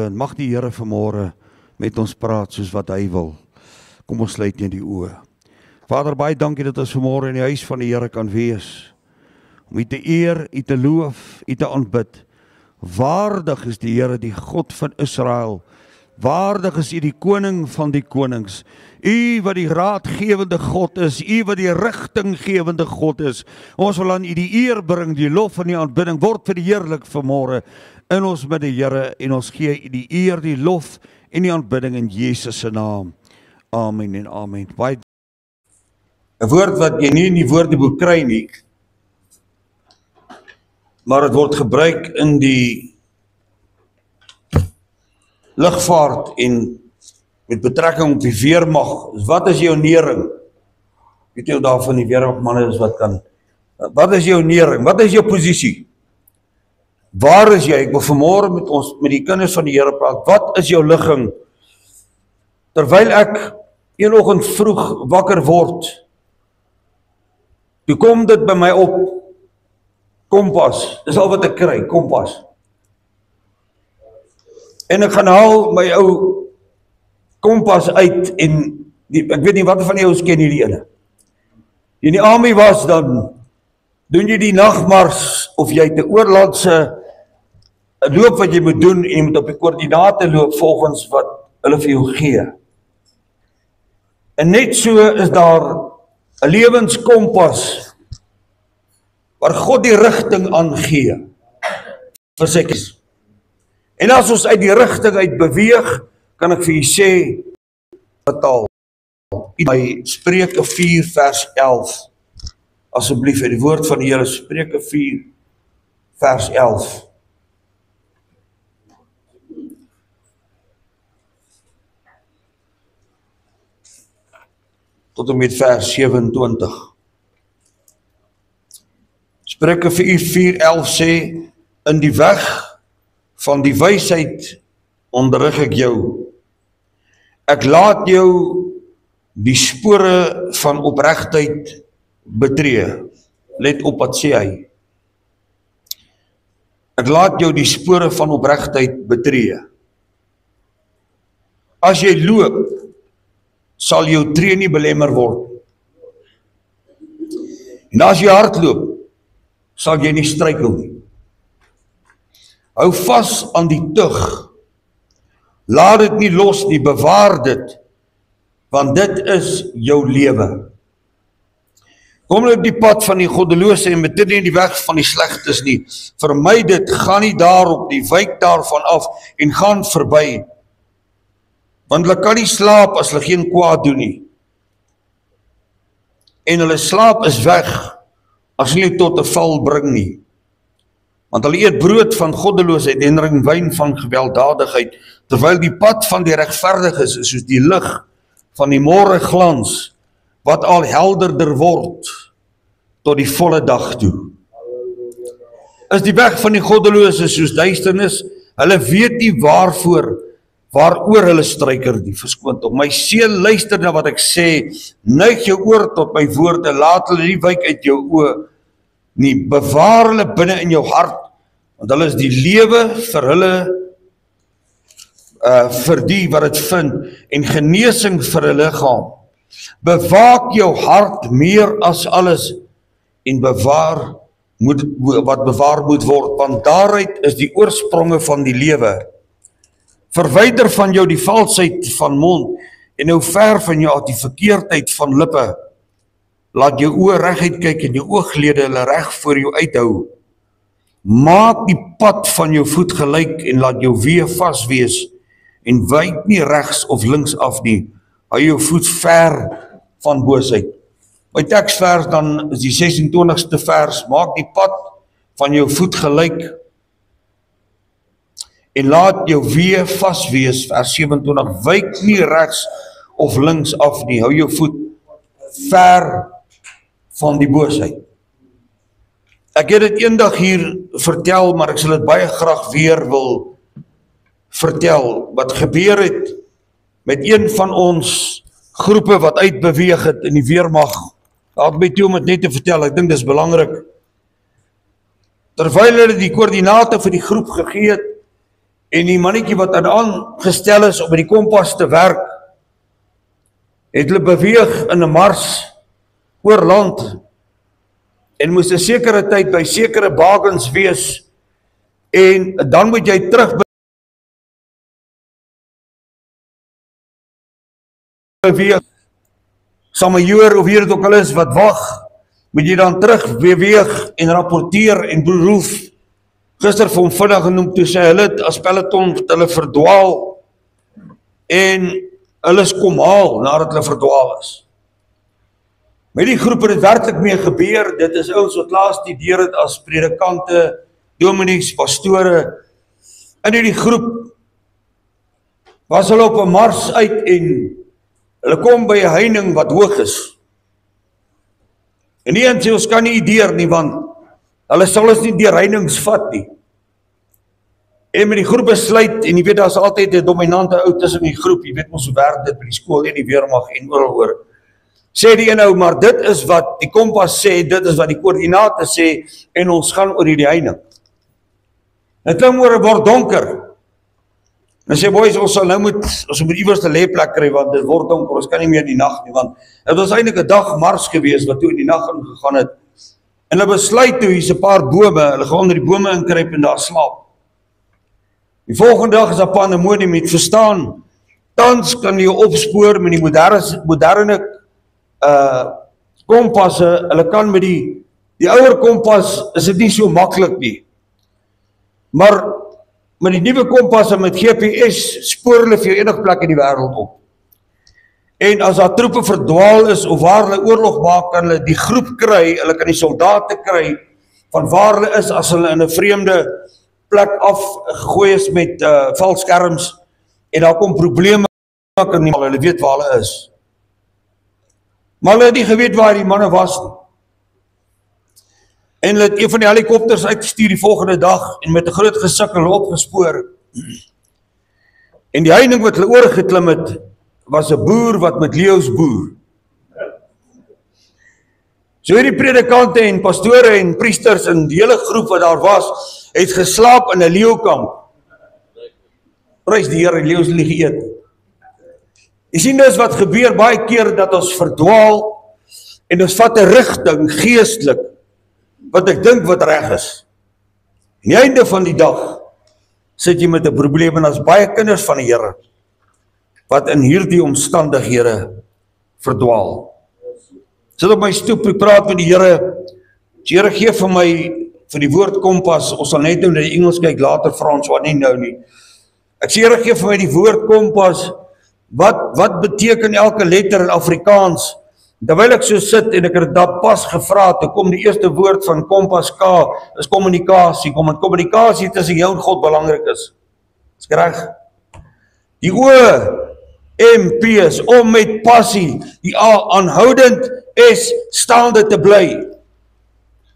En mag die Here vanmôre met ons praat soos wat hy wil. Kom ons sluit net die oë. Vader, baie dankie dat ons vanmôre in die huis van die Here kan wees. Om U te eer, U te loof, U te aanbid. Waardig is die Here, die God van Israel. Waardig is U die koning van die konings. U wat die raadgewende God is, U wat die rigtinggewende God is. Ons wil aan U die eer bring, die lof en die aanbidding word verheerlik vanmôre in ons midde, Here, en ons gee U die eer, die lof en die aanbidding in Jesus se naam. Amen en amen. Baie 'n woord wat jy nie in die woordeboek kry nie, maar dit word gebruik in die lugvaart en met betrekking op die weermag. Wat is jou nering? Weet jy daarvan die weermagmanne is wat kan. Wat is jou nering? Wat is jou posisie? Waar is jy? Ek wil vanmôre met die kinders van die Here praat. Wat is jou ligging? Terwyl ek een oggend vroeg wakker word, toe kom dit by my op. Kompas, dis al wat ek kry, kompas. En ek gaan haal my ou kompas uit en ek weet nie wat van jou ken hierdie ene. In die army was dan doen jy die nagmars of jy het 'n oorlandse loop wat jy moet doen en jy moet op die koördinate loop volgens wat hulle vir jou gee. En net so is daar 'n lewenskompas waar God die rigting aangee vir sy kies. En as ons uit die rigting uit beweeg, kan ek vir u sê, betaal. By Spreuke 4 vers 11, asseblief, die woord van die Here, Spreuke 4 vers 11. Tot en met vers 27. Spreuke 4:11 sê, in die weg van die wysheid onderrig ek jou. Ek laat jou die spore van opregtheid betree. Let op wat sê hy. Ek laat jou die spore van opregtheid betree. As jy loop, sal jou tree nie belemmer word. En as jy hardloop, sal jy nie struikel nie. Hou vas aan die tug. Laat dit nie los nie, bewaar dit, want dit is jou lewe. Kom nie op die pad van die goddelose en met dit nie die weg van die slegtes nie. Vermy dit, gaan nie daarop nie, wyk daarvan af en gaan verby. Want hulle kan nie slaap as hulle geen kwaad doen nie. En hulle slaap is weg as hulle tot 'n val bring nie. Want hulle eet brood van goddeloosheid en drink wyn van gewelddadigheid, terwyl die pad van die regverdiges is soos die lig van die môre glans, wat al helderder word tot die volle dag toe. Is die weg van die goddeloses soos duisternis, hulle weet nie waaroor hulle struiker nie, verskoon tog. My seun, luister na wat ek sê, neig jou oor tot my woorde, laat hulle nie wyk uit jou oë nie, bewaar hulle binne in jou hart, want hulle is die lewe vir hulle, vir die wat dit vind, en genesing vir hulle liggaam. Bewaak jou hart meer as alles, en bewaar wat bewaar moet word, want daaruit is die oorspronge van die lewe. Verwyder van jou die valsheid van mond, en hou ver van jou die verkeerdheid van lippe. Laat jou oë reguit kyk en jou ooglede hulle reg voor jou uithou. Maak die pad van jou voet gelyk en laat jou weë vas wees, en wyk nie regs of links af nie. Hou jou voet ver van boosheid. My teksvers dan is die 26ste vers, maak die pad van jou voet gelyk en laat jou weë vas wees, vers 27, wyk nie regs of links af nie, hou jou voet ver van die boosheid. Ek het dit eendag hier vertel, maar ek sal dit baie graag weer wil vertel, wat gebeur het met een van ons groepe wat uitbeweeg het in die weermag. Laat my toe om dit net te vertel, ek dink dis belangrik. Terwyl hulle die koördinate vir die groep gegee het, En die mannetjie wat aangestel is om met die kompas te werk, het hulle beweeg in 'n mars oor land en moes 'n sekere tyd by sekere bagens wees en dan moet jy terug beweeg. Samajoor of wie dit ook al is wat wag, moet jy dan terug beweeg en rapporteer en beroef. Gister vir hom vinnig genoem, toe sê hulle het as peloton hulle verdwaal en hulle is kom haal nadat hulle verdwaal is. Met die groep het dit werklik mee gebeur, dit is ouens wat laas die deur het as predikante, dominees, pastore. In die groep was hulle op 'n mars uit en hulle kom by 'n heining wat hoog is. En die een sê ons kan nie deur nie, want hulle sal ons nie deur heinings vat nie. En met die groep besluit, en jy weet, daar is altyd 'n dominante ou tussen die groep, jy weet ons hoe werk dit by die skool en die weermag en oral oor. Sê die een ou, maar dit is wat die kompas sê, dit is wat die koördinate sê, en ons gaan oor die heining. Het klink oor word donker. En sê, boys, ons moet iewers 'n lêplek kry, want dit word donker, ons kan nie meer die nag nie, want het was eintlik 'n dag mars gewees, wat toe in die nag ingegaan het. En hulle besluit toe, hier's 'n paar bome, hulle gaan onder die bome inkruip en daar slaap. Die volgende dag is daar pandemonium, met verstaan, tans kan jy opspoor met die moderne kompasse, hulle kan met die ouer kompas, is dit nie so maklik nie. Maar met die nuwe kompasse met GPS, spoor hulle vir jou enige plek in die wêreld op. En as daar troepe verdwaal is, of waar hulle oorlog maak, kan hulle die groep kry, hulle kan die soldate kry, van waar hulle is, as hulle in 'n vreemde plek afgegooi is met valskerms, en daar kom probleme, kan nie, hulle weet waar hulle is. Maar hulle het nie geweet waar die manne was nie. En hulle het een van die helikopters uitgestuur die volgende dag, en met 'n groot gesukkel hulle opgespoor. En die heining wat hulle oorgeklim het, was 'n boer wat met leeu's boer. So hierdie predikante en pastore en priesters en die hele groep wat daar was, het geslaap in 'n leeukamp. Prys die Here, leeu's het nie geëet. Jy sien dus wat gebeur baie keer, dat ons verdwaal en ons vat 'n rigting geestelik wat ek dink wat reg is. Aan die einde van die dag sit jy met 'n probleem, en as baie kinders van die Here wat in hierdie omstandighede verdwaal. Sit op my stoep, ek praat met die Here. Die Here gee vir my vir die woord kompas. Ons sal net nou na die Engels kyk, later Frans, wat nie nou nie. Ek sê, Here gee vir my die woord kompas. Wat beteken elke letter in Afrikaans? Terwyl ek so sit en ek het dat pas gevra, toe kom die eerste woord van kompas K, is kommunikasie. Kommunikasie tussen jou en God belangrik is. Is reg? Die O, MP is om met passie. Die A, aanhoudend, S, staande te bly.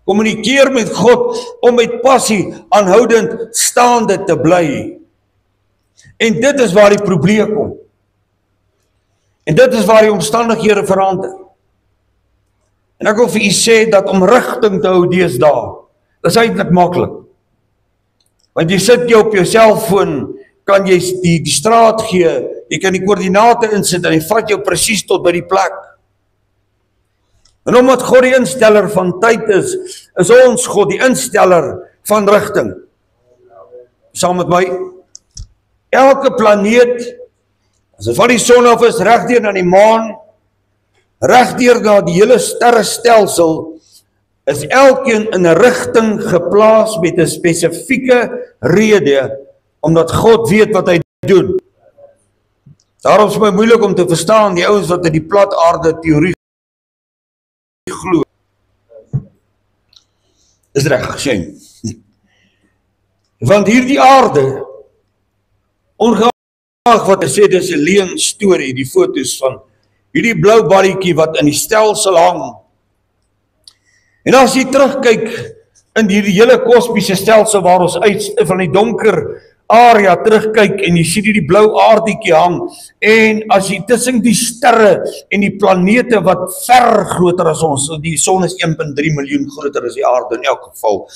Kommunikeer met God om met passie, aanhoudend, staande te bly. En dit is waar die probleem kom. En dit is waar die omstandighede verander. En ek wil vir u sê dat om rigting te hou deesdae, is eintlik maklik. Want jy sit jy op jou selfoon, kan jy die straat gee, jy kan die koördinate insit en hy vat jou presies tot by die plek. En omdat God die insteller van tyd is ons God die insteller van rigting. Saam met my, elke planeet, as dit van die son af is, regdeur na die maan, regdeur na die hele sterrestelsel, is elkeen in 'n rigting geplaas met 'n spesifieke rede, omdat God weet wat hy doen. Daarom is my moeilik om te verstaan die ouens wat in die plat aarde teorie glo. Is reg, shame. Want hierdie aarde, ongeag wat hy sê, dis 'n leuen storie, die foto's van hierdie blou balletjie wat in die stelsel hang. En as jy terugkyk in hierdie hele kosmiese stelsel waar ons uit van die donker area terugkyk en jy sien hierdie blou aardetjie hang, en as jy tussen die sterre en die planete wat ver groter as ons, die son is 1,3 miljoen groter as die aarde in elk geval,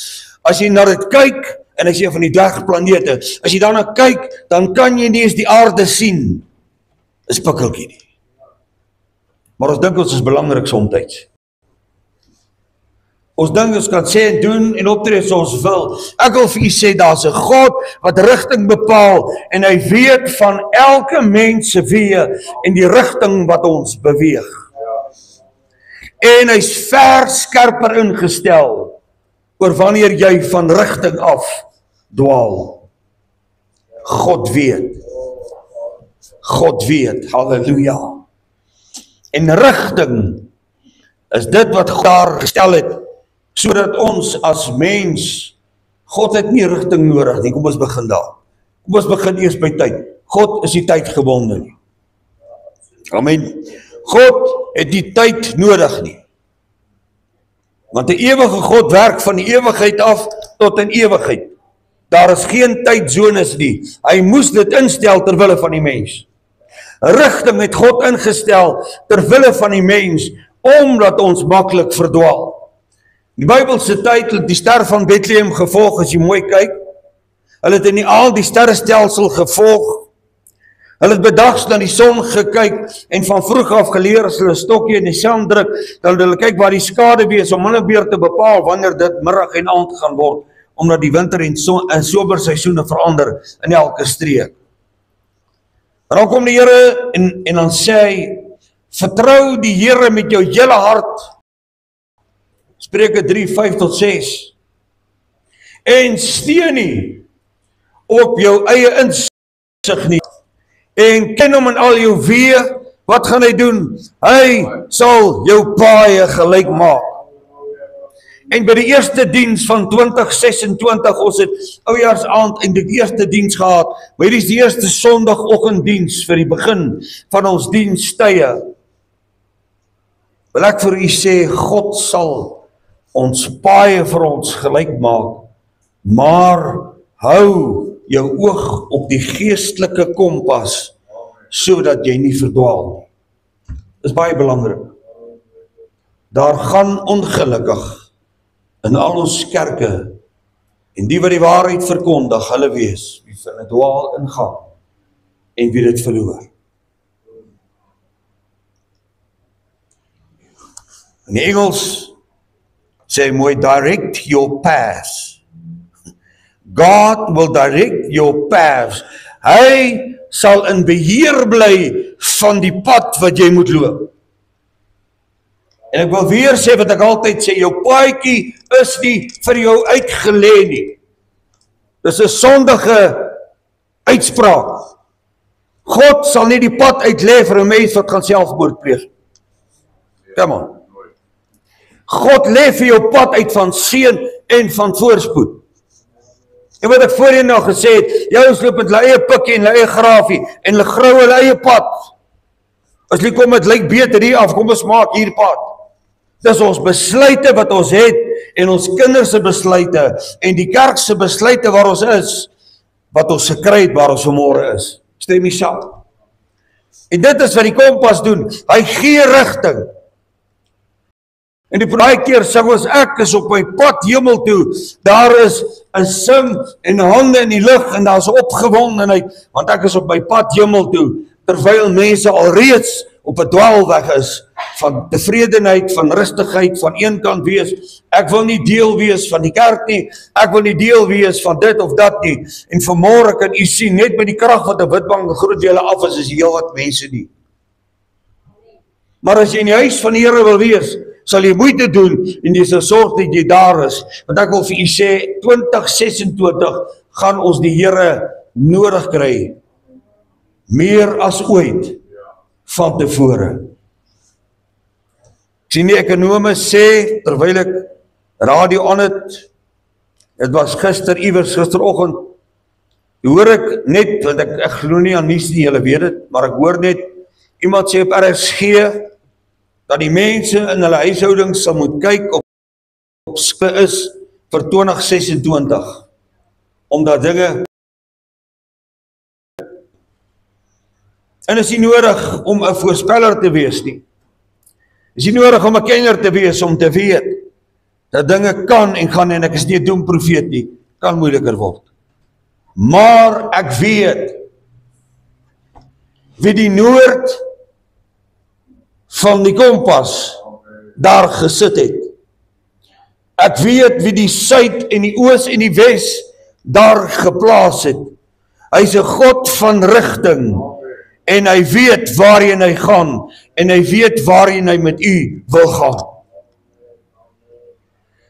as jy na dit kyk en hy sê van die dwergplanete. As jy daarna kyk, dan kan jy nie eens die aarde sien. 'n Spikkeltjie nie. Maar ons dink ons is belangrik soms. Ons dink ons kan sê en doen en optree soos ons wil. Ek wil vir u sê, daar's 'n God wat rigting bepaal en hy weet van elke mens se weë en die rigting wat ons beweeg. En hy's ver skerper ingestel oor wanneer jy van rigting af dwaal. God weet. God weet. Halleluja. En rigting is dit wat God daar gestel het, sodat ons as mens, God het nie rigting nodig nie. Kom ons begin daar. Kom ons begin eers by tyd. God is nie tydgebonde nie. Amen. God het nie tyd nodig nie. Want die ewige God werk van die ewigheid af tot in ewigheid. Daar is geen tydzones nie. Hy moes dit instel ter wille van die mens. Rigting het God ingestel ter wille van die mens, omdat ons maklik verdwaal. Die Bybelse tyd het die ster van Bethlehem gevolg, as jy mooi kyk. Hulle het in al die sterrestelsel gevolg. Hulle het bedags na die son gekyk en van vroeg af geleer as hulle 'n stokkie in die sand druk, dan hulle kyk waar die skade wees om hulle beurt te bepaal wanneer dit middag en aand gaan word, omdat die winter en somerseisoene verander in elke streek. En dan kom die Here en dan sê hy, vertrou die Here met jou hele hart. Spreuke 3:5-6. En steun nie op jou eie insig nie. En ken hom in al jou weë. Wat gaan hy doen? Hy sal jou paaie gelyk maak. En by die eerste diens van 2026, ons het oujaarsaand en die eerste diens gehad, maar hier is die eerste Sondagoggenddiens vir die begin van ons dienstye. Wil ek vir u sê, God sal ons paaie vir ons gelyk maak, maar hou jou oog op die geestelike kompas, sodat jy nie verdwaal nie. Dis baie belangrik. Daar gaan ongelukkig in al ons kerke, en die wat die waarheid verkondig, hulle wees, wie vir 'n dwaal ingaan, en wie dit verloor. In Engels sê hy mooi, direct your paths. God will direct your paths. Hy sal in beheer bly van die pad wat jy moet loop. En ek wil weer sê wat ek altyd sê, jou paadjie is nie vir jou uitgelê nie. Dis 'n sondige uitspraak. God sal nie die pad uitlê vir 'n mens wat gaan selfmoord pleeg. Come on. God lê vir jou pad uit van seën en van voorspoed. En wat ek voorheen nou gesê het, jy loop met hulle eie pikkie en hulle eie grafie, en hulle grou hulle eie pad. As jy kom, het lyk beter hier af, kom ons maak hier pad. Dis ons besluite wat ons het, en ons kinders se besluite, en die kerk se besluite waar ons is, wat ons gekry het waar ons vanmôre is. Stem jy saam? En dit is wat die kompas doen, hy gee rigting. En die baie keer sê ons, ek is op my pad hemel toe, daar is 'n sing en hande in die lug, en daar is opgewondenheid, want ek is op my pad hemel toe, terwyl mense alreeds op 'n dwaalweg is, van tevredenheid, van rustigheid, van een kant wees, ek wil nie deel wees van die kerk nie, ek wil nie deel wees van dit of dat nie, en vanmôre kan u sien, net met die krag wat 'n witbank groot dele af is heel wat mense nie. Maar as jy in die huis van die Here wil wees, sal jy moeite doen en jy sal sorg dat jy daar is. Want ek wil vir u sê, 2026 gaan ons die Here nodig kry, meer as ooit van tevore. Ek sien die ekonome sê, terwyl ek radio aan het, dit was gisteroggend, hoor ek net, want ek glo nie aan nuus nie, julle weet dit, maar ek hoor net, iemand sê op RSG, dat die mense in hulle huishoudings sal moet kyk op skippe is vir 2026, omdat dinge, en is nie nodig om 'n voorspeller te wees nie, is nie nodig om 'n kenner te wees om te weet, dat dinge kan en gaan, en ek is nie 'n doemprofeet nie, kan moeiliker word. Maar ek weet, wie die noord van die kompas daar gesit het. Ek weet wie die suid en die oos en die wes daar geplaas het. Hy is 'n God van rigting en hy weet waarheen hy gaan en hy weet waarheen hy met u wil gaan.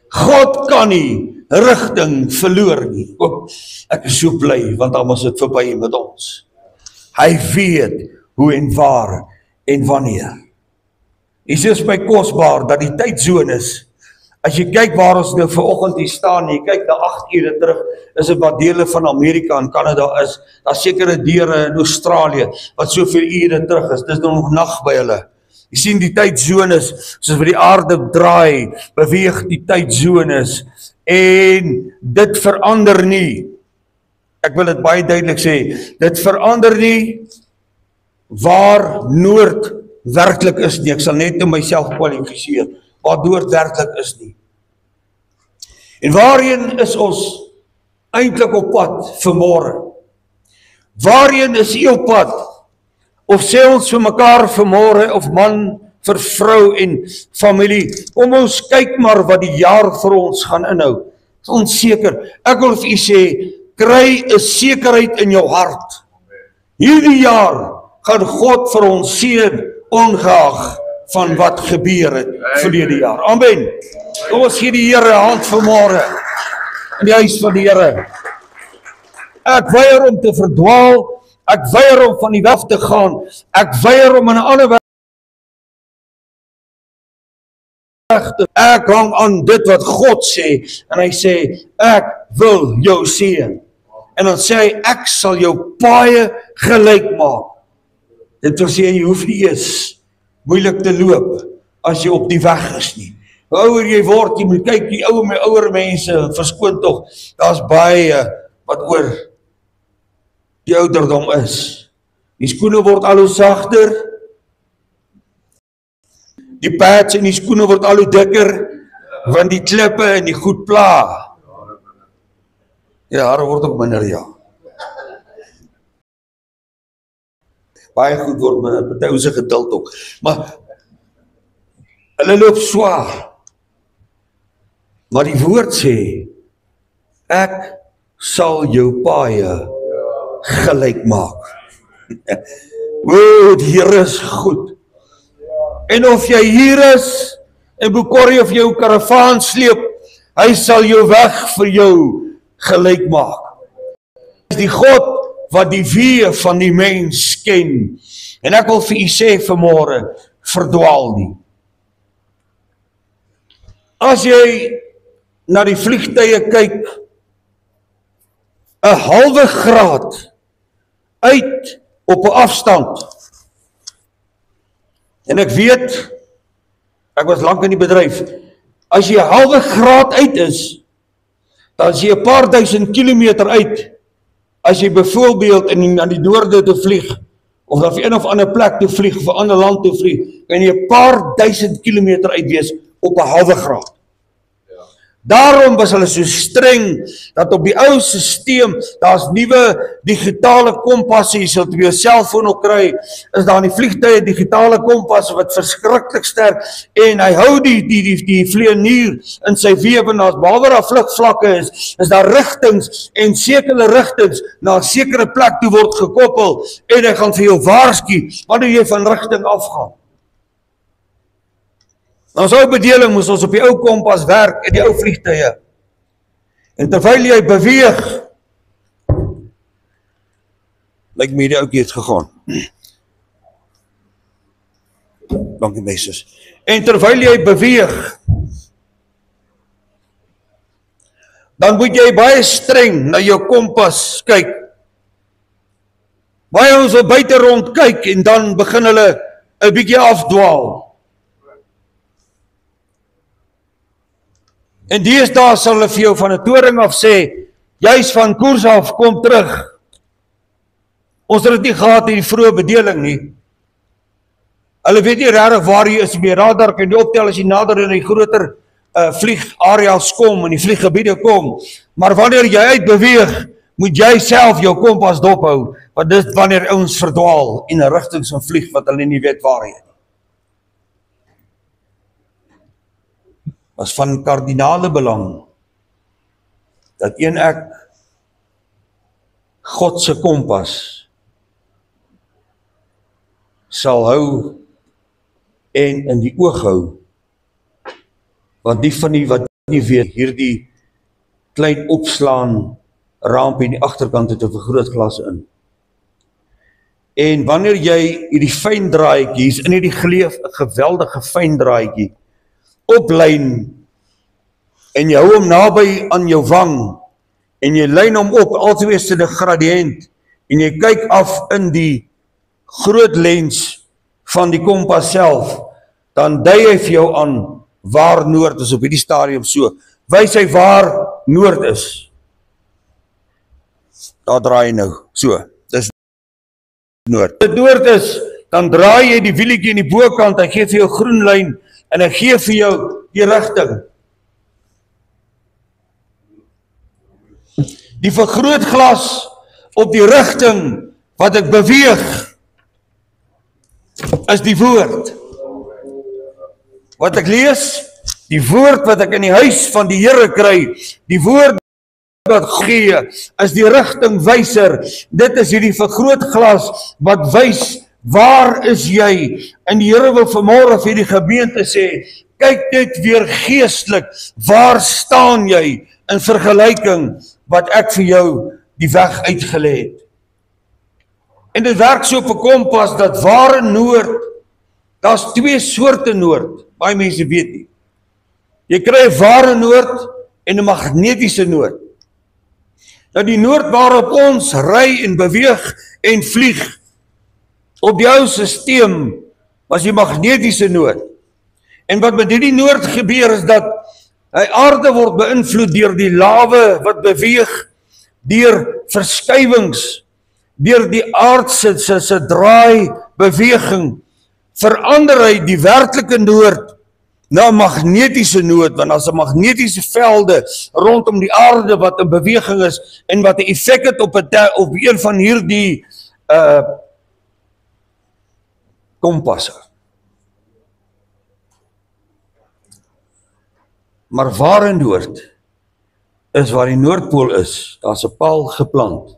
God kan nie rigting verloor nie. Ek is so bly want dan is dit verby met ons. Hy weet hoe en waar en wanneer. Dit is my kosbaar dat die tydsones, as jy kyk waar ons nou vanoggend hier staan, jy kyk na 8 ure terug, is dit wat dele van Amerika en Kanada is, daar sekere deure in Australië, wat soveel ure terug is, dis nog nag by hulle. Jy sien die tydsones, soos wat die aarde draai, beweeg die tydsones, en dit verander nie. Ek wil dit baie duidelik sê, dit verander nie waar noord werklik is nie. Ek sal net nou myself kwalifiseer, waar noord werklik is nie. En waarheen is ons eintlik op pad vanmôre? Waarheen is u op pad? Of sê ons vir mekaar vanmôre, of man vir vrou en familie, kom ons kyk maar wat die jaar vir ons gaan inhou. Is onseker. Ek wil vir u sê, kry 'n sekerheid in jou hart. Hierdie jaar gaan God vir ons seën, ongeag van wat gebeur het verlede jaar. Amen. Kom ons gee die Here 'n hand vanmôre in die huis van die Here. Ek weier om te verdwaal, ek weier om van die weg te gaan, ek weier om in 'n ander weg te. Ek hang aan dit wat God sê, en hy sê, ek wil jou seën. En dan sê hy, ek sal jou paaie gelyk maak. Dit wil sê, jy hoef nie eens moeilik te loop, as jy op die weg is nie. Hoe ouer jy word, jy moet kyk, die ouer mense, verskoon tog, daar's baie wat oor die ouderdom is. Die skoene word al hoe sagter, die pads en die skoene word al hoe dikker, want die klippe en die goed pla. Ja, hare word ook minder, ja. Baie goed word minder, party se geduld ook. Maar hulle loop swaar. Maar die woord sê, ek sal jou paaie gelyk maak. O, die Here is goed. En of jy hier is, en Bokori of jou karavaan sleep, hy sal jou weg vir jou gelyk maak. Hy is die God wat die wee van die mens ken. En ek wil vir u sê vanmôre, verdwaal nie. As jy na die vliegtye kyk, 'n halwe graad uit op 'n afstand. En ek weet, ek was lank in die bedryf, as jy 'n halwe graad uit is, dan is jy 'n paar duisend kilometer uit, as jy byvoorbeeld aan die noorde te vlieg, of dan vir een of ander plek te vlieg, of 'n ander land te vlieg, kan jy 'n paar duisend kilometer uit wees op 'n halwe graad. Daarom was hulle so streng, dat op die ou stelsel, daar's nuwe digitale kompasse, jy sal op jou selfoon ook kry, is daar in die vliegtuie digitale kompasse wat verskriklik sterk, en hy hou die vlieënier in sy weewenaars, behalwe daar vlugvlakke is daar rigtings, en sekere rigtings na 'n sekere plek toe word gekoppel, en hy gaan vir jou waarsku, wanneer jy van rigting afgaan. Ons ou bedeling moes ons op die ou kompas werk in die ou vliegtuie. En terwyl jy beweeg, lyk my die ouetjie het gegaan. Dankie meisies. En terwyl jy beweeg, dan moet jy baie streng na jou kompas kyk. Baie ons wil buite rond kyk en dan begin hulle 'n bietjie afdwaal. En deesdae sal hulle vir jou van 'n toring af sê, jy's van koers af, kom terug. Ons het dit nie gehad in die vroeë bedeling nie. Hulle weet nie regtig waar jy is, die radar kan jy optel as jy nader in die groter vliegareas kom, in die vlieggebiede kom. Maar wanneer jy uitbeweeg, moet jy self jou kompas dophou, want dit wanneer ons verdwaal en 'n rigting gaan vlieg wat hulle nie weet waarheen nie. Was van kardinale belang dat ek God se kompas sal hou en in die oog hou, want die van die wat nie weet, hierdie klein opslaan ramp in die agterkant het 'n vergrootglas in. En wanneer jy hierdie fyn draadjie, is in hierdie geleef 'n geweldige fyn draadjie oplyn en jy hou hom naby aan jou wang en jy lyn hom op, altyd is dit 'n gradiënt en jy kyk af in die groot lens van die kompas self, dan dui hy vir jou aan waar noord is op hierdie stadium so. Wys hy waar noord is. Daar draai jy nou, so, dis noord. As dit noord is, dan draai jy die wielietjie in die bokant, hy gee vir jou groen lyn, en hy gee vir jou die rigting. Die vergrootglas op die rigting wat ek beweeg, is die woord. Wat ek lees, die woord wat ek in die huis van die Here kry, die woord wat gee, is die rigtingwyser. Dit is hierdie vergrootglas wat wys, waar is jy? En die Here wil vanmôre vir die gemeente sê, kyk net weer geestelik, waar staan jy in vergelyking wat ek vir jou die weg uitgelê het. En dit werk so op 'n kompas dat ware noord, daar's twee soorte noord, baie mense weet nie. Jy kry 'n ware noord en 'n magnetiese noord. Nou die noord waarop ons ry en beweeg en vlieg, op die ou stelsel was die magnetiese noord. En wat met hierdie noord gebeur is dat die aarde word beïnvloed deur die lawe wat beweeg, deur verskywings, deur die aardse se draai beweging, verander hy die werklike noord na 'n magnetiese noord, want as 'n magnetiese velde rondom die aarde wat in beweging is en wat 'n effek het op een van hierdie kompasse. Maar ware noord is waar die Noordpool is, daar's 'n paal geplant,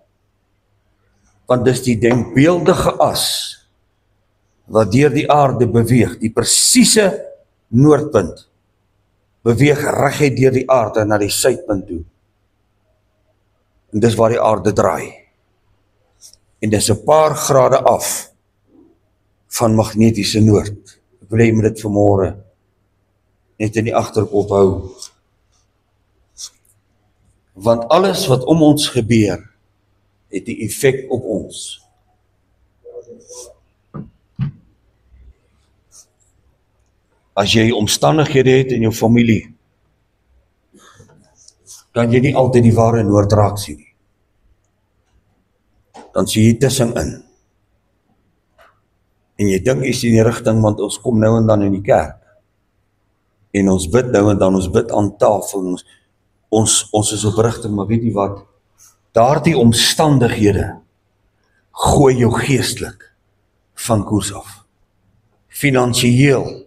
want dis die denkbeeldige as wat deur die aarde beweeg, die presiese noordpunt beweeg reguit deur die aarde na die suidpunt toe. En dis waar die aarde draai. En dis 'n paar grade af van magnetiese noord. Ek wil hê jy moet dit vanmôre net in die agterkop hou. Want alles wat om ons gebeur, het 'n effek op ons. As jy omstandighede het in jou familie, kan jy nie altyd die ware noord raak sien nie. Dan sien jy tussenin. En jy dink jy sien die rigting, want ons kom nou en dan in die kerk. En ons bid nou en dan, ons bid aan tafel, ons is op rigting, maar weet jy wat? Daardie omstandighede gooi jou geestelik van koers af. Finansieel,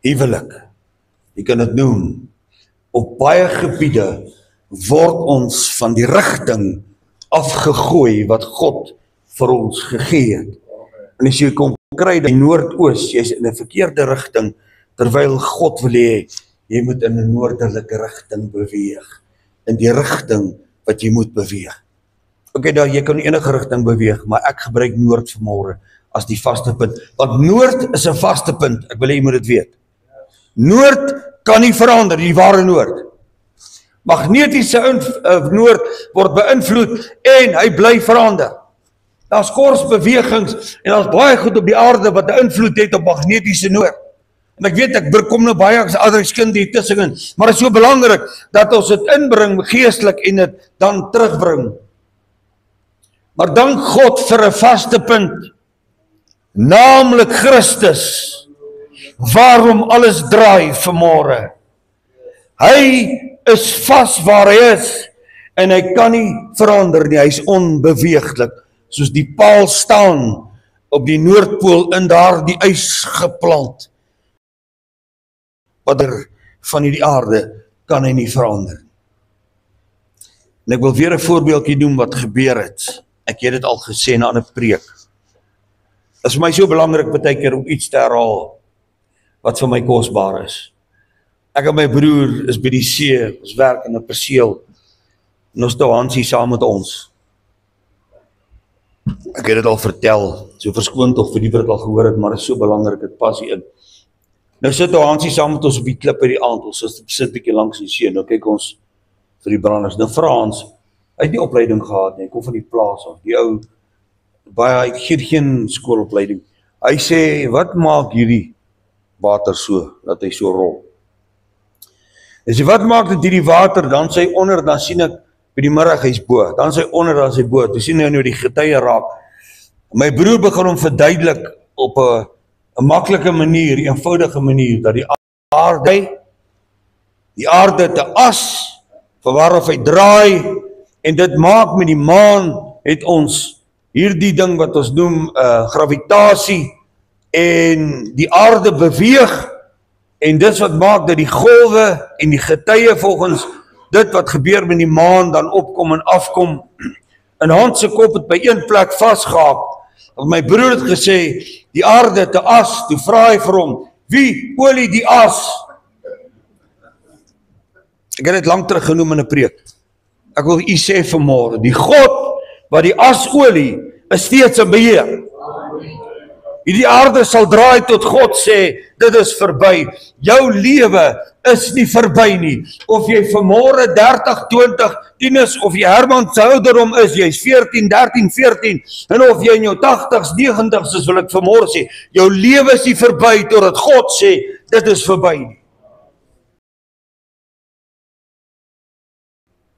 huwelik, jy kan dit noem, op baie gebiede word ons van die rigting afgegooi wat God vir ons gegee het. En as jy kom kry die noordoos, jy's in 'n verkeerde rigting, terwyl God wil hê, jy moet in 'n noordelike rigting beweeg, in die rigting wat jy moet beweeg. Okay, nou jy kan enige rigting beweeg, maar ek gebruik noord vanmôre as die vaste punt, want noord is 'n vaste punt, ek wil hê jy moet dit weet. Noord kan nie verander, die ware noord. Magnetiese noord word beïnvloed en hy bly verander. Daar's korsbewegings en daar's baie goed op die aarde wat 'n invloed het op magnetiese noord. En ek weet, ek kom nou baie as adreskind hier tussenin, maar dit is so belangrik dat ons dit inbring geestelik en dit dan terugbring. Maar dank God vir 'n vaste punt, naamlik Christus, waarom alles draai vanmôre. Hy is vas waar hy is en hy kan nie verander nie, hy is onbeweeglik, soos die paal staan op die Noordpool in daar die ys geplant. Wat van hierdie aarde kan hy nie verander. En ek wil weer 'n voorbeeldjie noem wat gebeur het. Ek het dit al gesê in 'n ander preek. Dit is vir my so belangrik baie keer om iets te herhaal wat vir my kosbaar is. Ek en my broer is by die see, ons werk in 'n perseel, en ons toe Hansie saam met ons. Ek het dit al vertel, so verskoon tog vir die wat dit al gehoor het, maar dit is so belangrik, dit pas hier in. Nou sit Hansie saam met ons op die klip uit die aand, ons sit bietjie langs die see, nou kyk ons vir die branders. Nou vra Hans, hy het nie opleiding gehad nie, hy kom van die plaas af, die ou, baie, hy het geen skoolopleiding. Hy sê, wat maak hierdie water so, dat hy so rol? Hy sê, wat maak dit hierdie water, dan sê hy onder, dan sien ek, by die middag hy's bo, dan sê hy onder, dan sê hy bo, toe sien hy nou die getye raak. My broer begin hom verduidelik op 'n maklike manier, 'n eenvoudige manier, dat die aarde te as, van waarof hy draai, en dit maak met die maan, het ons hierdie ding wat ons noem gravitasie, en die aarde beweeg, en dit wat maak dat die golwe en die getye volgens dit wat gebeur met die maan dan opkom en afkom, en Hans se kop het by een plek vasgehaak. My broer het gesê, die aarde te as, toe vra hy vir hom, wie olie die as? Ek het dit lang terug genoem in 'n preek. Ek wil u sê vanmôre, die God wat die as olie, is steeds in beheer. Die aarde sal draai tot God sê, dit is verby. Jou lewe is nie verby nie. Of jy vanmôre 30, 20, 10 is, of jy Herman se ouderdom is, jy's 14, 13, 14, en of jy in jou 80s, 90s is, wil ek vanmôre sê, jou lewe is nie verby, totdat God sê, dit is verby nie.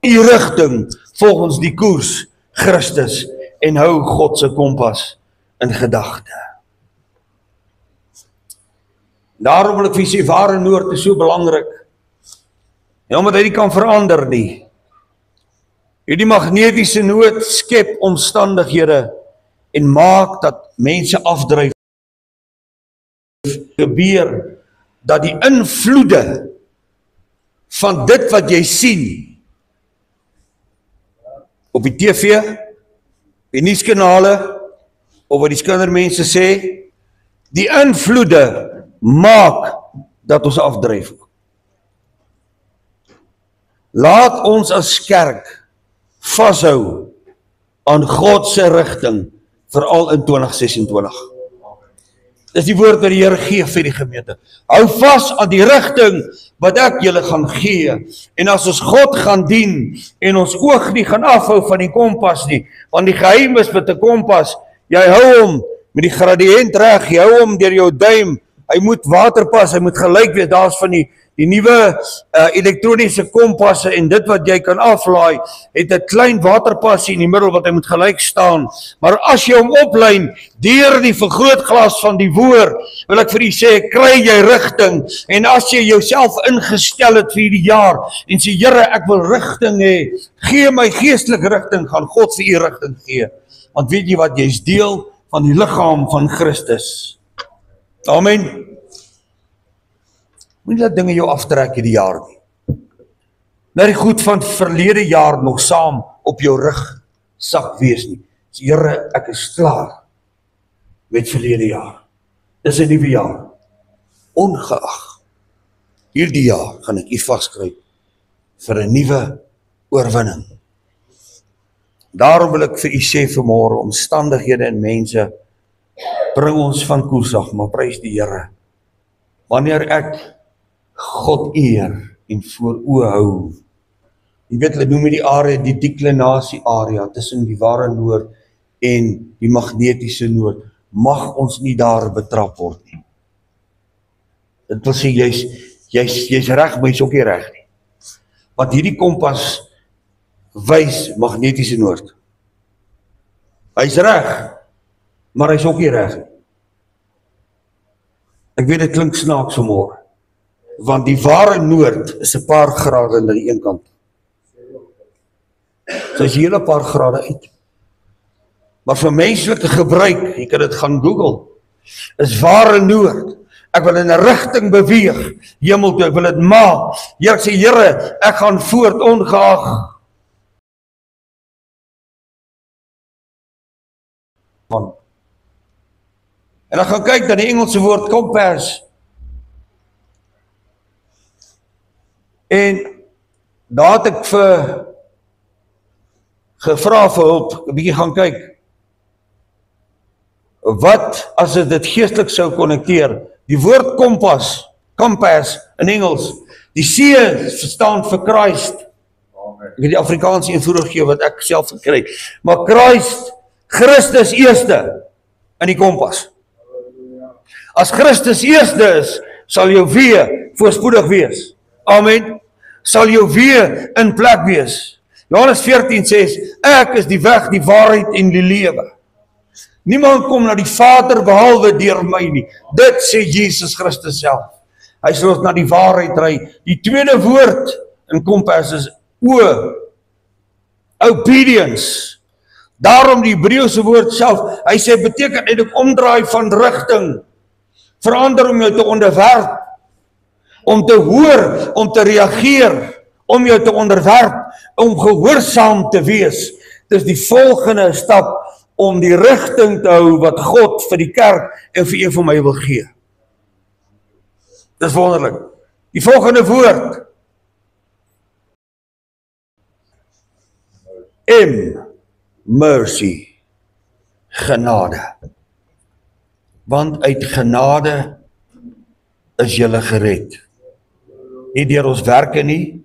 Die rigting, volgens die koers, Christus, en hou God se kompas in gedagte. Daarom wil ek vir sê, ware noord is so belangrik. Ja, omdat hy nie kan verander nie. Hierdie magnetiese nood skep omstandighede en maak dat mense afdryf. Gebeur dat die invloede van dit wat jy sien op die TV, die nuuskanale, of wat die skindermense sê, die invloede maak dat ons afdryf. Laat ons as kerk vashou aan God se rigting, veral in 2026. Dis die woord wat die Here gee vir die gemeente. Hou vas aan die rigting wat ek julle gaan gee. En as ons God gaan dien en ons oog nie gaan afhou van die kompas nie, want die geheim is met 'n kompas, jy hou hom met die gradiënt reg, jy hou hom deur jou duim. Hy moet waterpas, hy moet gelyk wees. Daar's van die nuwe elektroniese kompasse en dit wat jy kan aflaai, het 'n klein waterpasie in die middel wat hy moet gelyk staan. Maar as jy hom oplyn deur die vergrootglas van die woord, wil ek vir u sê, kry jy rigting. En as jy jouself ingestel het vir die jaar en sê, Here, ek wil rigting hê, gee my geestelike rigting, gaan God vir u rigting gee. Want weet jy wat, jy's deel van die liggaam van Christus. Amen. Moenie laat dinge jou aftrek hierdie jaar nie. Nou die goed van verlede jaar nog saam op jou rug sak wees nie. Sê, Here, ek is klaar met verlede jaar. Dis 'n nuwe jaar. Ongeag hierdie jaar gaan ek u vaskryp vir 'n nuwe oorwinning. Daarom wil ek vir u sê vanmôre, omstandighede en mense bring ons van koers af, maar prys die Here. Wanneer ek God eer en voor oë hou. Jy weet, hulle noem die area die deklinasie area tussen die ware noord en die magnetiese noord. Mag ons nie daar betrap word nie. Dit wil sê, jy's reg, maar jy's ook nie reg nie. Want hierdie kompas wys magnetiese noord. Hy's reg, maar hy's ook nie reg nie. Ek weet dit klink snaaks vanmôre. Want die ware noord is 'n paar grade na die een kant. So is 'n hele paar grade uit. Maar vir menslike gebruik, jy kan dit gaan Google, is ware noord. Ek wil in 'n rigting beweeg, hemel toe, ek wil dit maak. Ek sê, Here, ek gaan voort ongeag. En dan gaan kyk na die Engelse woord compass. En daar het ek vir gevra vir hulp, 'n bietjie gaan kyk. Wat as dit geestelik sou konnekteer? Die woord kompas, compass in Engels, die C staan vir Christ. Ek het die Afrikaanse eenvoudig gee wat ek self gekry. Maar Christus eerste in die kompas. As Christus eerste is, sal jou weë voorspoedig wees. Amen. Sal jou weë in plek wees. Johannes 14 sê, ek is die weg, die waarheid en die lewe. Niemand kom na die Vader behalwe deur my nie. Dit sê Jesus Christus self. Hy sê ons na die waarheid ry. Die tweede woord in kompas is obedience. Daarom die Hebreëse woord self, hy sê beteken eintlik omdraai van rigting. Verander om jou te onderwerp, om te hoor, om te reageer, om jou te onderwerp, om gehoorsaam te wees. Dis die volgende stap om die rigting te hou wat God vir die kerk en vir een van my wil gee. Dis wonderlik. Die volgende woord. Mercy. Genade. Want uit genade is julle gered. Nie deur ons werke nie,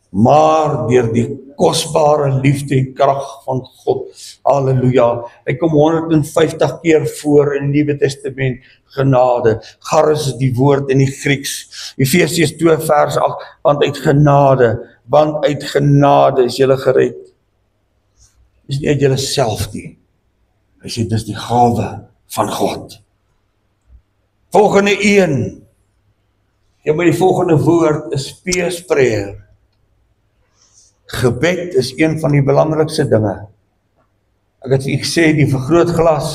maar deur die kosbare liefde en krag van God. Halleluja. Hy kom 150 keer voor in die Nuwe Testament, genade. Charis is die woord in die Grieks. Efesiërs 2 vers 8, want uit genade is julle gered. Dis nie uit julle self nie. Hy sê, dis die gawe van God. Volgende een, maar die volgende woord is peace prayer. Gebed is een van die belangrikste dinge. Ek het vir u gesê, die vergrootglas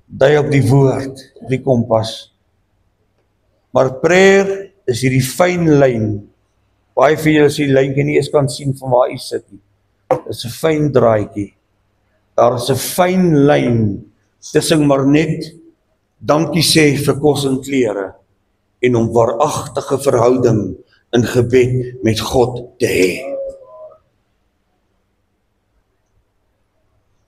dui op die woord, die kompas. Maar prayer is hierdie fyn lyn. Baie van julle sê die lynkie nie eens kan sien van waar u sit nie. Dit is 'n fyn draadjie. Daar is 'n fyn lyn tussen maar net dankie sê vir kos en klere en om waaragtige verhouding in gebed met God te hê.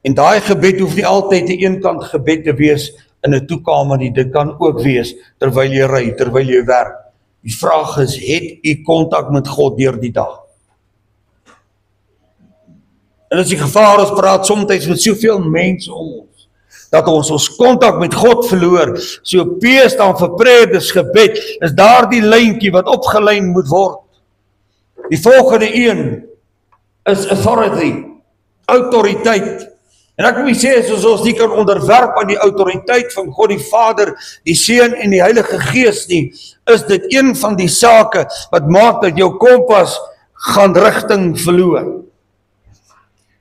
En daai gebed hoef nie altyd 'n eenkant gebed te wees in 'n toekamer nie. Dit kan ook wees terwyl jy ry, terwyl jy werk. Die vraag is, het u kontak met God deur die dag? En as die gevaar is, praat soms met soveel mense om ons, dat ons kontak met God verloor. So P staan vir prayer, dis gebed, is daardie lyntjie wat opgelyn moet word. Die volgende een is authority, autoriteit. En ek moet sê, soos ons nie kan onderwerp aan die autoriteit van God die Vader, die Seun en die Heilige Gees nie, is dit een van die sake wat maak dat jou kompas gaan rigting verloor.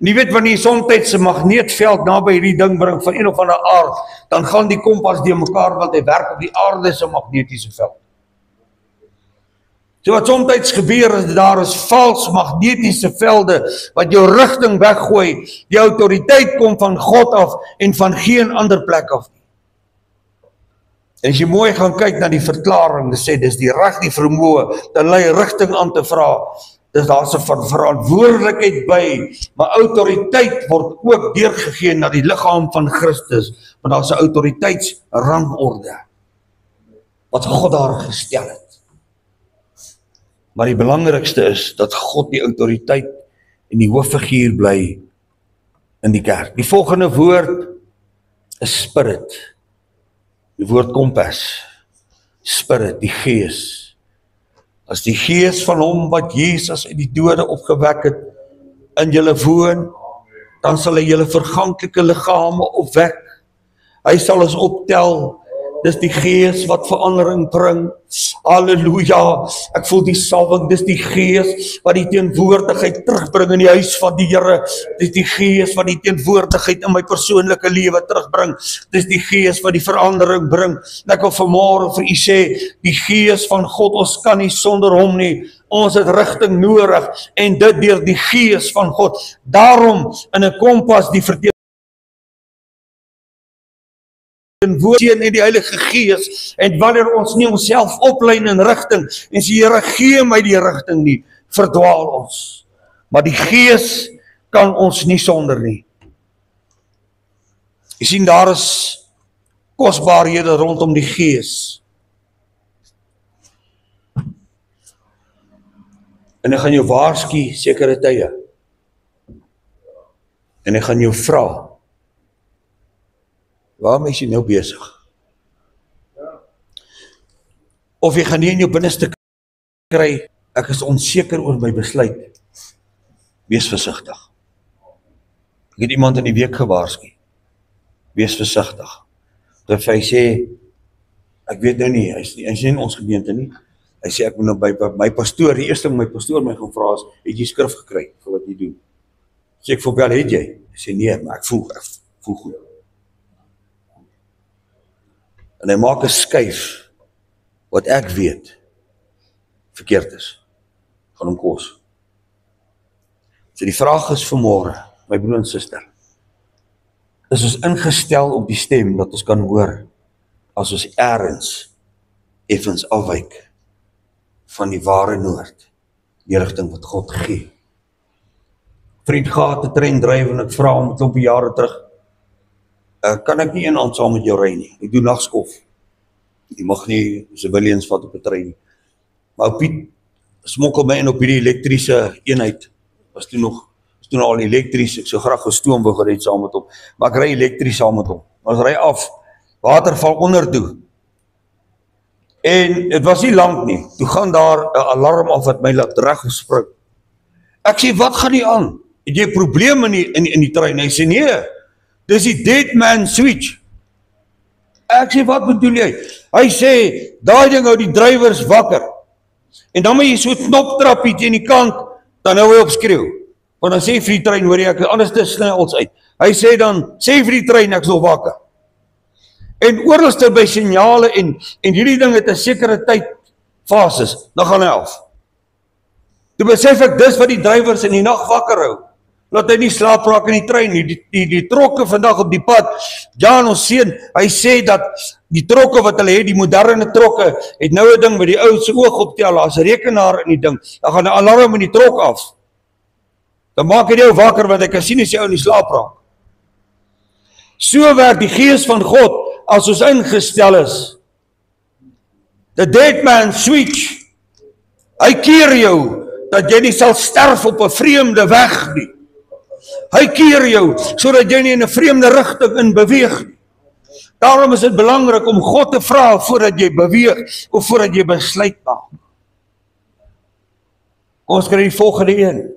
En jy weet, wanneer jy soms 'n magneetveld naby hierdie ding bring van een of ander aard, dan gaan die kompas deur mekaar, want hy werk op die aarde se magnetiese veld. So wat soms gebeur is, daar is vals magnetiese velde wat jou rigting weggooi. Die autoriteit kom van God af en van geen ander plek af nie. En as jy mooi gaan kyk na die verklaring, dit sê dis die reg, die vermoë, dan lei rigting aan te vra. Dis daar's 'n verantwoordelikheid by, maar autoriteit word ook deurgegee na die liggaam van Christus, want daar's 'n autoriteitsrangorde wat God daar gestel het. Maar die belangrikste is dat God die autoriteit en die hooffiguur bly in die kerk. Die volgende woord is spirit. Die woord kompas. Spirit, die gees. As die gees van hom wat Jesus uit die dode opgewek het in julle woon, dan sal hy julle verganklike liggame opwek. Hy sal ons optel dis die Gees wat verandering bring. Halleluja, ek voel die salwing, dis die Gees wat die teenwoordigheid terugbring in die huis van die Here. Dis die Gees wat die teenwoordigheid in my persoonlike lewe terugbring. Dis die Gees wat die verandering bring. En ek wil vanmôre vir u sê, die Gees van God, ons kan nie sonder hom nie. Ons het rigting nodig en dit deur die Gees van God. Daarom in 'n kompas die verteenwoordiging en die Heilige Gees, en wanneer ons nie onsself oplyn in rigting en sê Here gee my die rigting nie, verdwaal ons. Maar die Gees kan ons nie sonder nie. Jy sien, daar is kosbaarhede rondom die Gees. En ek gaan jou waarsku sekere tye. En ek gaan jou vra, waarom is jy nou besig? Of jy gaan nie in jou binneste kry, ek is onseker oor my besluit. Wees versigtig. Ek het iemand in die week gewaarsku. Wees versigtig. Toe hy sê, ek weet nou nie, hy is nie in ons gemeente nie. Hy sê, ek moet nou by my pastoor, die eerste my pastoor my gaan vra is, het jy skrif gekry vir wat jy doen? Sê ek, vir wel het jy? Hy sê, nee, maar ek voel goed. En hy maak 'n skuif, wat ek weet, verkeerd is, gaan hom kos. So die vraag is vanmôre, my broer en suster, is ons ingestel op die stem, dat ons kan hoor, as ons eers effens afwyk, van die ware noord, die rigting wat God gee. Vriend gaat 'n trein dryf en ek vra hom 'n klompie jare terug, kan ek nie een aand saam met jou ry nie, ek doen nagskof. Jy mag nie civilians vat op 'n trein nie. Maar Piet smokkel my in op hierdie elektriese eenheid, was toen al elektries, ek so graag gestoom wou gered saam met hom, maar ek ry elektries saam met hom. Ons ry af, water val onder toe. En het was nie lang nie, toe gaan daar 'n alarm af wat my laat reggespring. Ek sê, wat gaan nie aan? Het jy probleme in die trein? Hy sê, nee, dis die dead man switch. Ek sê, wat bedoel jy? Hy sê, daai ding hou die drywers wakker. En dan moet jy so knoptrap iets in die kant, dan hou hy op skreeu. Want dan sê vir die trein, hoor jy, ek anders te snel ons uit. Hy sê dan, sê vir die trein, ek is nog wakker. En oorlste by signale en hierdie ding het 'n sekere tydfases, dan gaan hy af. Toe besef ek, dis wat die drywers in die nag wakker hou. Laat hy nie slaap raak in die trein nie. Die trokke vandag op die pad, Jan ons seun, hy sê dat die trokke wat hulle het, die moderne trokke, het nou 'n ding met die ou se oog optel, as 'n rekenaar in die ding, dan gaan 'n alarm in die trok af. Dan maak hy jou wakker, want hy kan sien as jy ou in die slaap raak. So werk die Gees van God, as ons ingestel is. The dead man switch, hy keer jou, dat jy nie sal sterf op 'n vreemde weg nie. Hy keer jou, sodat jy nie in 'n vreemde rigting in beweeg nie. Daarom is dit belangrik om God te vra, voordat jy beweeg, of voordat jy besluit maak. Ons kry die volgende een.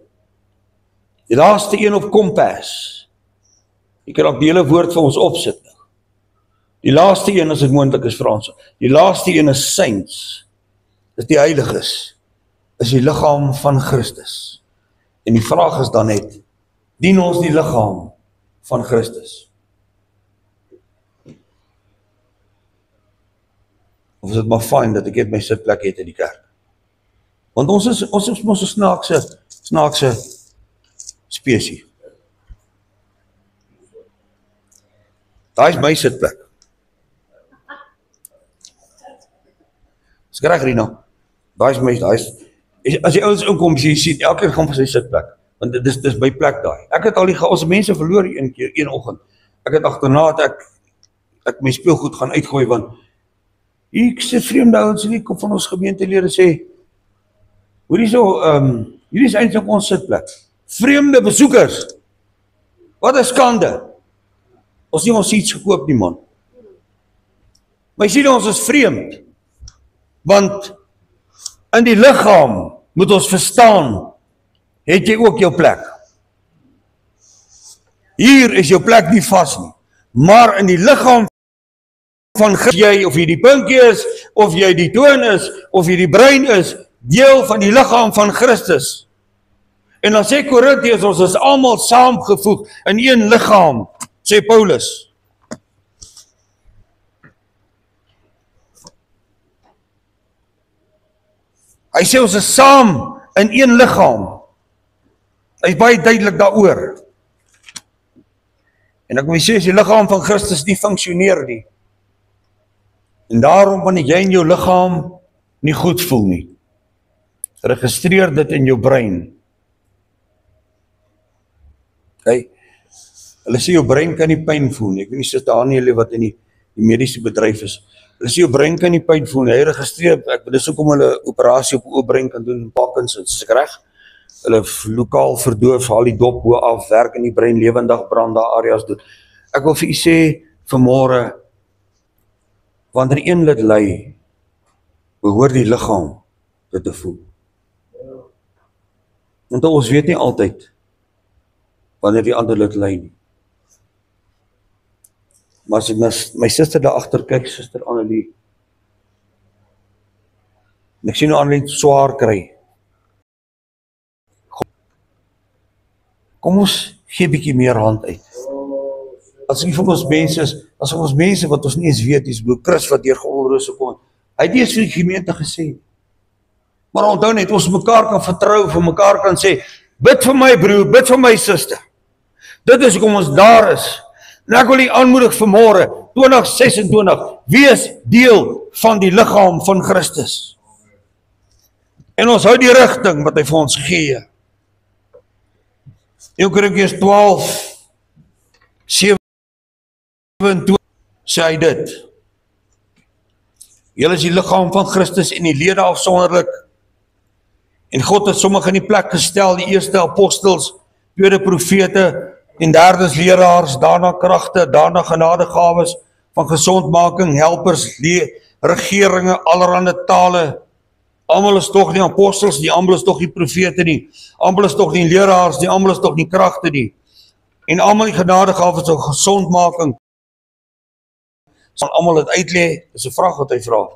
Die laaste een op kompas. Jy kan ook die hele woord vir ons opsit. Die laaste een, as dit moontlik is Frans, die laaste een is saints, is die heiliges, is die liggaam van Christus. En die vraag is dan net, dien ons die liggaam van Christus? Of is dit maar fyn dat ek net my sitplek het in die kerk? Want ons is mos 'n snaakse spesie. Daai is my sitplek. Skryg Rino. As die ouens inkom, jy sien, elkeen gaan vir sy sitplek. Want dis by plek daai. Ek het al die ons mense verloor een oggend. Ek het agterna dat ek my speelgoed gaan uitgooi, want hier sit vreemde ouens in die kop van ons gemeentelede sê, hoorie so, hierdie is eintlik ons sitplek. Vreemde besoekers. Wat 'n skande. Ons nie ons iets gekoop nie, man. Maar jy sien, ons is vreemd. Want in die liggaam moet ons verstaan, het jy ook jou plek. Hier is jou plek nie vas nie, maar in die liggaam van jy, of jy die pinkie is, of jy die toon is, of jy die brein is, deel van die liggaam van Christus. En dan sê Korintiërs, ons is almal saamgevoeg in een liggaam, sê Paulus. Hy sê ons is saam in een liggaam. Hy is baie duidelik daaroor. En ek wil sê, as die liggaam van Christus nie funksioneer nie, en daarom wanneer jy in jou liggaam nie goed voel nie, registreer dit in jou brein. Okay. Hulle sê jou brein kan nie pyn voel nie. Ek weet nie, sit daar nie, wat in die mediese bedryf is. Hulle sê jou brein kan nie pyn voel nie. Hy registreer, dis ook om hulle operasie op oopbrein kan doen, Parkinsons, is ek reg? Hulle lokaal verdoof, haal die dop hoe af, werk in die brein, lewendig brand daar areas doen. Ek wil vir u sê, vanmôre, wanneer een lid ly, behoort die liggaam dit te voel. Want ons weet nie altyd wanneer die ander lid ly nie. Maar as ek na my suster daar agter kyk, suster Annelie, en ek sien hoe Annelie swaar kry. Kom ons gee 'n bietjie meer hand uit. As nie van ons mense is, as ons mense wat ons nie eens weet, is broer Chris wat deur Golrose kom. Hy het nie eens vir die gemeente gesê. Maar onthou net, ons mekaar kan vertrou, vir mekaar kan sê, bid vir my broer, bid vir my suster. Dit is hoekom ons daar is. En ek wil u aanmoedig vanmôre, 2026, wees deel van die liggaam van Christus. En ons hou die rigting wat hy vir ons gee. 1 Korintiërs 12:27 sê hy dit. Julle is die liggaam van Christus en die lede afsonderlik. En God het sommige in die plek gestel, die eerste apostels, tweede profete, en derdes leraars, daarna kragte, daarna genadegawes van gesondmaking, helpers, regeringe, allerhande tale. Almal is tog nie apostels nie, almal is tog nie profete nie, almal is tog nie leraars nie, almal is tog nie kragte nie. En almal die genadegawes van gesondmaking. Sal almal dit uitlê, dis 'n vraag wat hy vra.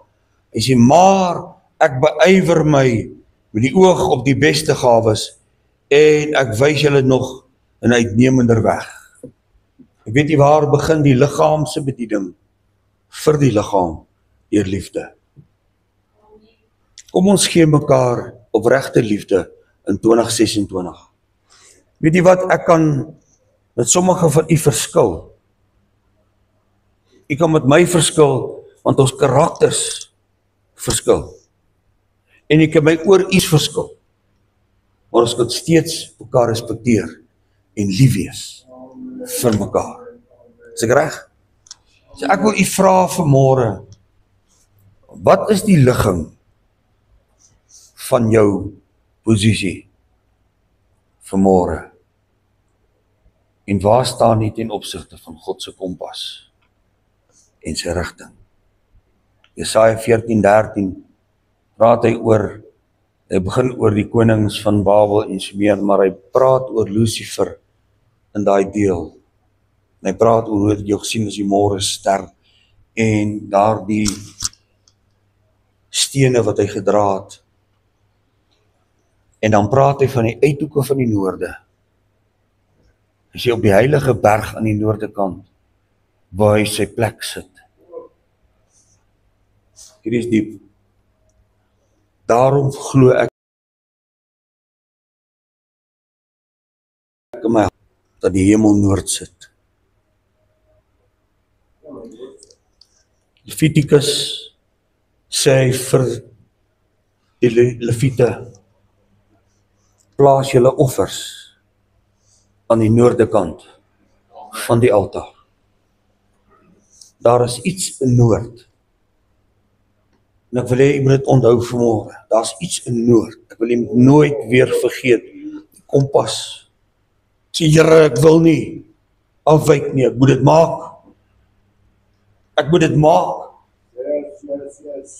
Hy sê, maar ek beywer my met die oog op die beste gawes en ek wys julle nog in uitnemender weg. Ek weet nie waar begin die liggaamse bediening vir die liggaam deur liefde. Kom ons gee mekaar opregte liefde in 2026. Weet jy wat, ek kan met sommige van u verskil. U kan met my verskil, want ons karakters verskil. En ek kan my oor iets verskil. Maar ons kan steeds mekaar respekteer en lief wees vir mekaar. Is ek reg? So ek wil u vra vanmôre, wat is die ligging van jou posisie vanmôre? En waar staan jy ten opsigte van God se kompas en sy rigting? Jesaja 14:13 praat hy oor, hy begin oor die konings van Babel en so meer, maar hy praat oor Lucifer in daai deel. En hy praat oor hoe jy gesien as die môre ster en daardie stene wat hy gedra het. En dan praat hy van die uithoeke van die noorde. Hy sê op die heilige berg aan die noorde kant, waar hy sy plek sit. Hier is diep. Daarom glo ek in my hart dat die hemel noord sit. Levitikus sê vir die Lewiete, plaas julle offers aan die noorde kant van die altaar. Daar is iets in noord. En ek wil hê jy moet dit onthou vanmôre. Daar's iets in noord. Ek wil jy nooit weer vergeet. Die kompas. Sê Here, ek wil nie afwyk nie. Ek moet dit maak. Ek moet dit maak. Yes.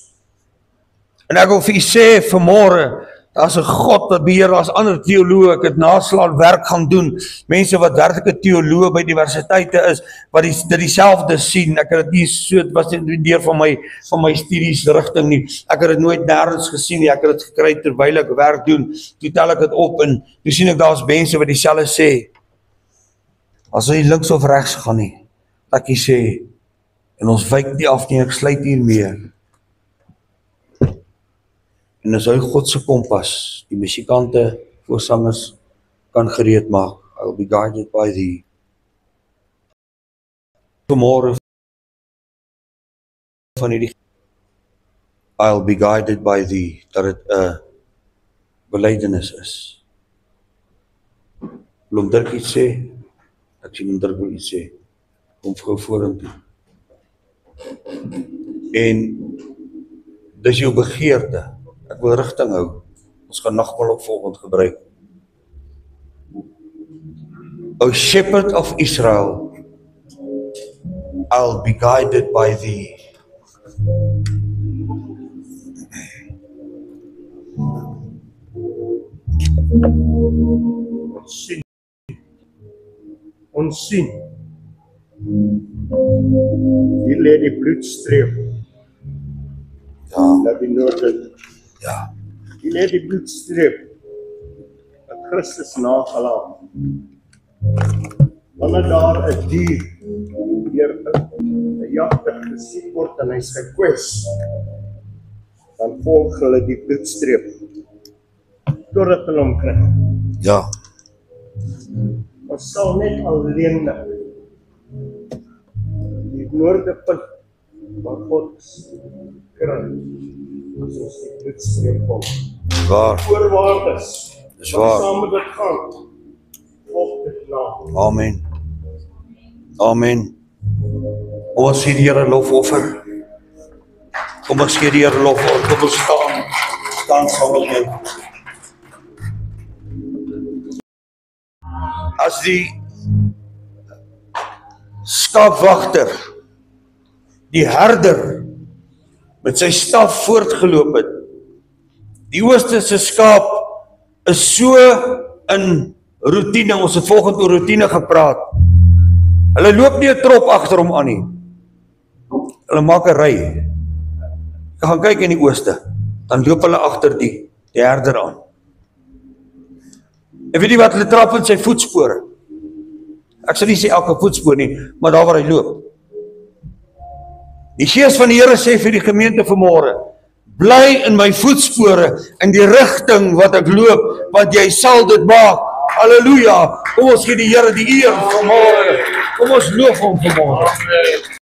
En ek wil vir u sê vanmôre, Daar's 'n God wat beheer, daar's ander teoloë, ek het naslaag werk gaan doen, mense wat werklike teoloë by universiteite is, wat dit dieselfde sien. Ek het dit nie so, dit was nie deur van my studies rigting nie. Ek het dit nooit nêrens gesien nie, ek het dit gekry terwyl ek werk doen, toe tel ek dit op en toe sien ek daar's mense wat dieselfde sê. As jy links of regs gaan nie, dat jy sê, en ons wyk nie af nie, ek sluit hiermee. En as hy God se kompas, die musikante, voorsangers kan gereed maak. I will be guided by thee. Vanmôre van hierdie I'll be guided by thee, dat dit 'n belydenis is. Wil hom Dirk iets sê? Ek sien hom Dirk wil iets sê. Kom gou vorentoe. En dis jou begeerte. Ek wil rigting hou. Ons gaan nagmaal op volgende gebruik. O shepherd of Israel, I'll be guided by thee. Ons sien. Hier lê die bloedstreep. Ja. Na die noorde. Ja. Hier lê die bloedstreep. Dat Christus nagelaat. Wanneer daar 'n dier deur 'n jagter gesien word en hy's gekwes, dan volg hulle die bloedstreep totdat hulle hom kry. Ja. Ons sal net alleen die noordepunt van God kry as ons die bloedstreep volg. Waar. Voorwaardes. Dis waar. Saam met dit gaan. Volg dit na. Amen. Amen. Ons sê die Here lofoffer. Kom ons gee die Here lofoffer. Kom ons staan saam met hom. As die skaapwagter, die herder met sy staf voortgeloop het. Die ooste se skaap is so in routine, ons het volgens oor routine gepraat. Hulle loop nie 'n trop agter hom aan nie. Hulle maak 'n ry. Ek gaan kyk in die ooste, dan loop hulle agter die herder aan. En weet jy wat, hulle trap in sy voetspore. Ek sal nie sê elke voetspoor nie, maar daar waar hy loop. Die Gees van die Here sê vir die gemeente vanmôre, bly in my voetspore, in die rigting wat ek loop, want jy sal dit maak. Halleluja, kom ons gee die Here die eer vanmôre. Kom ons loof hom vanmôre.